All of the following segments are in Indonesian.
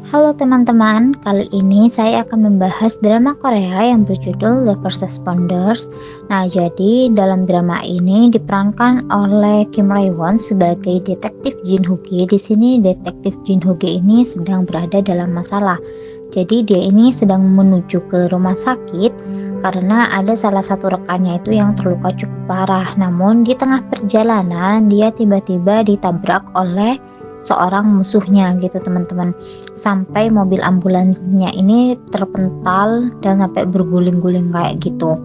Halo teman-teman, kali ini saya akan membahas drama Korea yang berjudul Lovers Responders. Nah, jadi dalam drama ini diperankan oleh Kim Rae Won sebagai detektif Jin Hoo-gi. Di sini detektif Jin Hoo-gi ini sedang berada dalam masalah. Jadi dia ini sedang menuju ke rumah sakit karena ada salah satu rekannya itu yang terluka cukup parah. Namun di tengah perjalanan dia tiba-tiba ditabrak oleh seorang musuhnya gitu teman-teman, sampai mobil ambulansnya ini terpental dan sampai berguling-guling kayak gitu.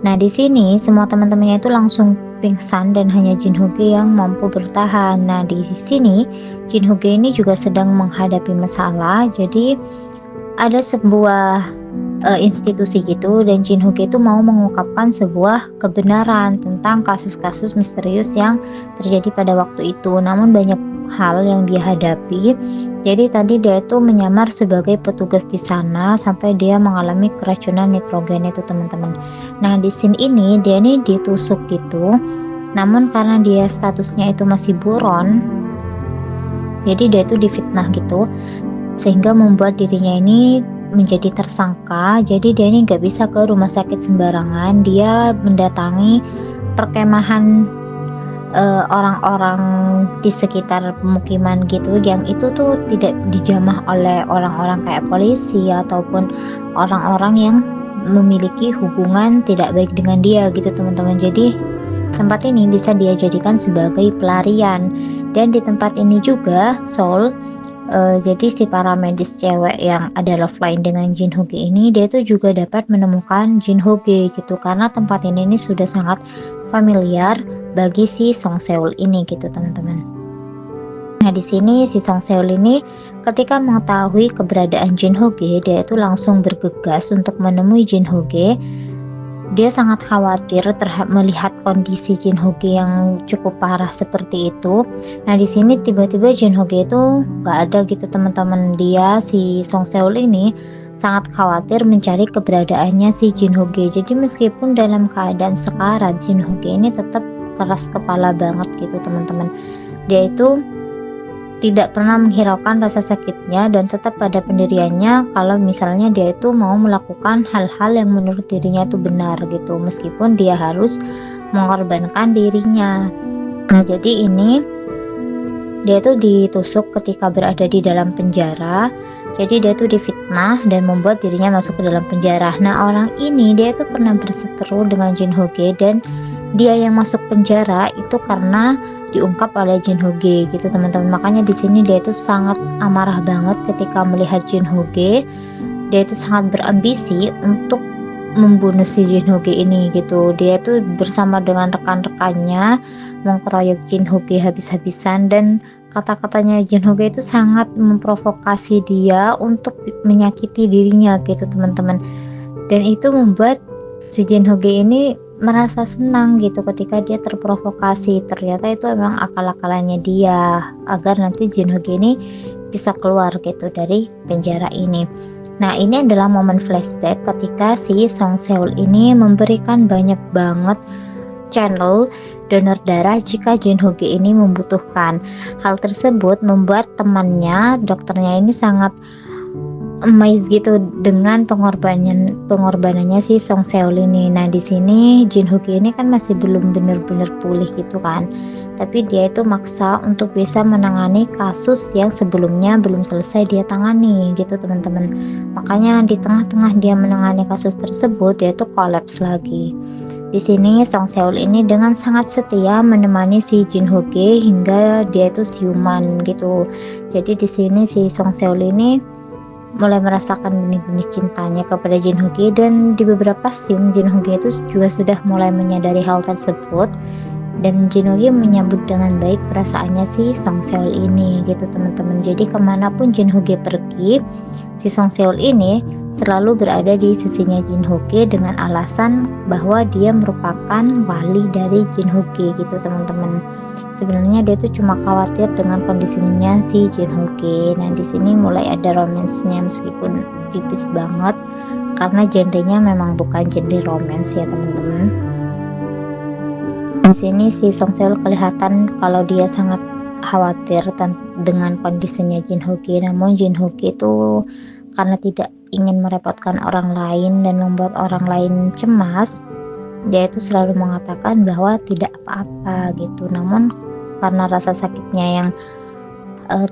Nah, di sini semua teman-temannya itu langsung pingsan dan hanya Jin Hoo-gi yang mampu bertahan. Nah, di sini Jin Hoo-gi ini juga sedang menghadapi masalah. Jadi ada sebuah institusi gitu, dan Jin Hoo-gi itu mau mengungkapkan sebuah kebenaran tentang kasus-kasus misterius yang terjadi pada waktu itu. Namun banyak hal yang dia hadapi. Jadi tadi dia itu menyamar sebagai petugas di sana sampai dia mengalami keracunan nitrogen itu teman-teman. Nah, di scene ini dia ini ditusuk gitu. Namun karena dia statusnya itu masih buron, jadi dia itu difitnah gitu, sehingga membuat dirinya ini menjadi tersangka. Jadi dia ini nggak bisa ke rumah sakit sembarangan. Dia mendatangi perkemahan orang-orang di sekitar pemukiman gitu, yang itu tuh tidak dijamah oleh orang-orang kayak polisi ataupun orang-orang yang memiliki hubungan tidak baik dengan dia gitu teman-teman. Jadi tempat ini bisa dia jadikan sebagai pelarian. Dan di tempat ini juga jadi si paramedis cewek yang ada love line dengan Jin Hoo-gi ini, dia tuh juga dapat menemukan Jin Hoo-gi gitu, karena tempat ini sudah sangat familiar bagi si Song Seul ini gitu teman-teman. Nah, di sini si Song Seul ini ketika mengetahui keberadaan Jin Hoo-gi, dia itu langsung bergegas untuk menemui Jin Hoo-gi. Dia sangat khawatir melihat kondisi Jin Hoo-gi yang cukup parah seperti itu. Nah, di sini tiba-tiba Jin Hoo-gi itu nggak ada gitu teman-teman. Dia si Song Seul ini sangat khawatir mencari keberadaannya si Jin Hoo-gi. Jadi meskipun dalam keadaan sekarat, Jin Hoo-gi ini tetap keras kepala banget gitu teman-teman. Dia itu tidak pernah menghiraukan rasa sakitnya dan tetap pada pendiriannya kalau misalnya dia itu mau melakukan hal-hal yang menurut dirinya itu benar gitu, meskipun dia harus mengorbankan dirinya. Nah, jadi ini dia tuh ditusuk ketika berada di dalam penjara. Jadi dia tuh difitnah dan membuat dirinya masuk ke dalam penjara. Nah, orang ini dia tuh pernah berseteru dengan Jin Hoo-gi, dan dia yang masuk penjara itu karena diungkap oleh Jin Hoo-gi gitu teman-teman. Makanya di sini dia itu sangat amarah banget ketika melihat Jin Hoo-gi. Dia itu sangat berambisi untuk membunuh si Jin Hoo-gi ini gitu. Dia itu bersama dengan rekan-rekannya mengkeroyok Jin Hoo-gi habis-habisan, dan kata-katanya Jin Hoo-gi itu sangat memprovokasi dia untuk menyakiti dirinya gitu teman-teman. Dan itu membuat si Jin Hoo-gi ini merasa senang gitu ketika dia terprovokasi. Ternyata itu emang akal-akalannya dia agar nanti Jin Hoo-gi ini bisa keluar gitu dari penjara ini. Nah, ini adalah momen flashback ketika si Song Seul ini memberikan banyak banget channel donor darah jika Jin Hoo-gi ini membutuhkan. Hal tersebut membuat temannya, dokternya ini sangat amazed gitu dengan pengorbanannya si Song Seul ini. Nah, di sini Jin Hoo-gi ini kan masih belum benar-benar pulih gitu kan, tapi dia itu maksa untuk bisa menangani kasus yang sebelumnya belum selesai dia tangani gitu teman-teman. Makanya di tengah-tengah dia menangani kasus tersebut, dia itu kolaps lagi. Di sini Song Seul ini dengan sangat setia menemani si Jin Hoo-gi hingga dia itu siuman gitu. Jadi di sini si Song Seul ini mulai merasakan benih-benih cintanya kepada Jin Hoo-gi, dan di beberapa scene Jin Hoo-gi itu juga sudah mulai menyadari hal tersebut, dan Jin Hoo-gi menyambut dengan baik perasaannya si Song Seul ini gitu teman-teman. Jadi kemanapun Jin Hoo-gi pergi, si Song Seul ini selalu berada di sisinya Jin Hoo-gi dengan alasan bahwa dia merupakan wali dari Jin Hoo-gi gitu teman-teman. Sebenarnya dia tuh cuma khawatir dengan kondisinya si Jin Hoo-gi. Nah, di sini mulai ada romansnya meskipun tipis banget karena genrenya memang bukan genre romance ya teman-teman. Di sini si Song Seul kelihatan kalau dia sangat khawatir dengan kondisinya Jin Hoki, namun Jin Hoki itu karena tidak ingin merepotkan orang lain dan membuat orang lain cemas, dia itu selalu mengatakan bahwa tidak apa-apa gitu. Namun karena rasa sakitnya yang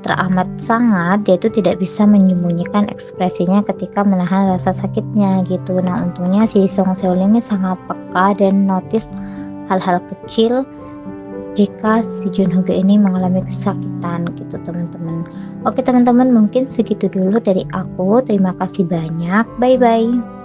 teramat sangat, dia itu tidak bisa menyembunyikan ekspresinya ketika menahan rasa sakitnya gitu. Nah, untungnya si Song Seol ini sangat peka dan notice hal-hal kecil jika si Jun Hoge ini mengalami kesakitan gitu teman-teman. Oke teman-teman, mungkin segitu dulu dari aku. Terima kasih banyak. Bye bye.